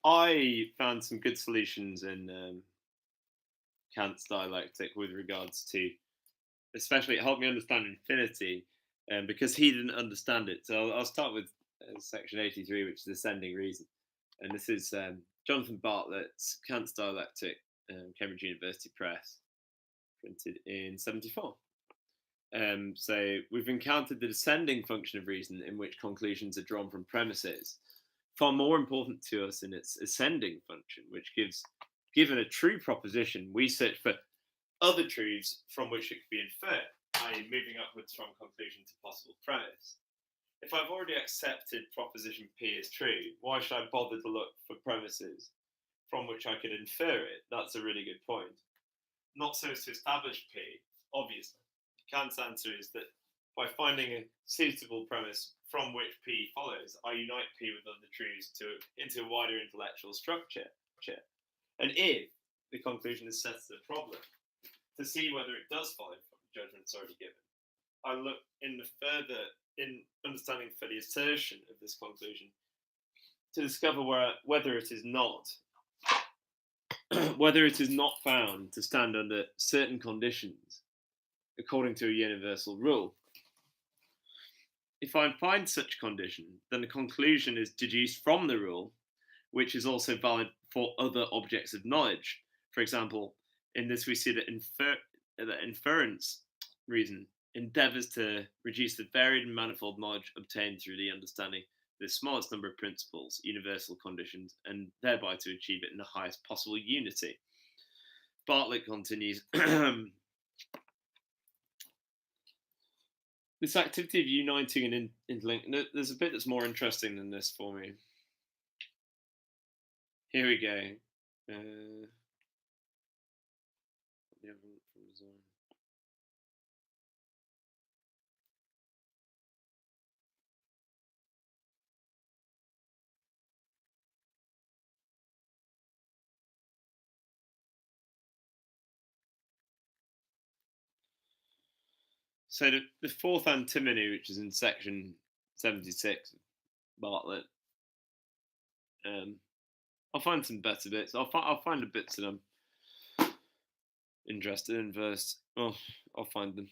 I found some good solutions in Kant's dialectic with regards to, especially it helped me understand infinity, because he didn't understand it. So I'll start with section 83, which is ascending reason. And this is Jonathan Bartlett's Kant's Dialectic, Cambridge University Press, printed in 74. So we've encountered the descending function of reason in which conclusions are drawn from premises. Far more important to us in its ascending function, which given a true proposition, we search for other truths from which it could be inferred, i.e., moving upwards from conclusion to possible premise. If I've already accepted proposition P as true, why should I bother to look for premises from which I could infer it? That's a really good point. Not so as to establish P, obviously. Kant's answer is that by finding a suitable premise from which P follows, I unite P with other truths into a wider intellectual structure. And if the conclusion is set as a problem, to see whether it does follow from the judgments already given, I look in understanding for the assertion of this conclusion to discover whether it is not found to stand under certain conditions according to a universal rule. If I find such condition, then the conclusion is deduced from the rule, which is also valid for other objects of knowledge. For example, in this we see that inference reason endeavours to reduce the varied and manifold knowledge obtained through the understanding the smallest number of principles, universal conditions, and thereby to achieve it in the highest possible unity. Bartlett continues, this activity of uniting and interlinking, there's a bit that's more interesting than this for me. Here we go. So the fourth antimony, which is in section 76 of Bartlett, I'll find some better bits. I'll find the bits that I'm interested in first. Oh, I'll find them.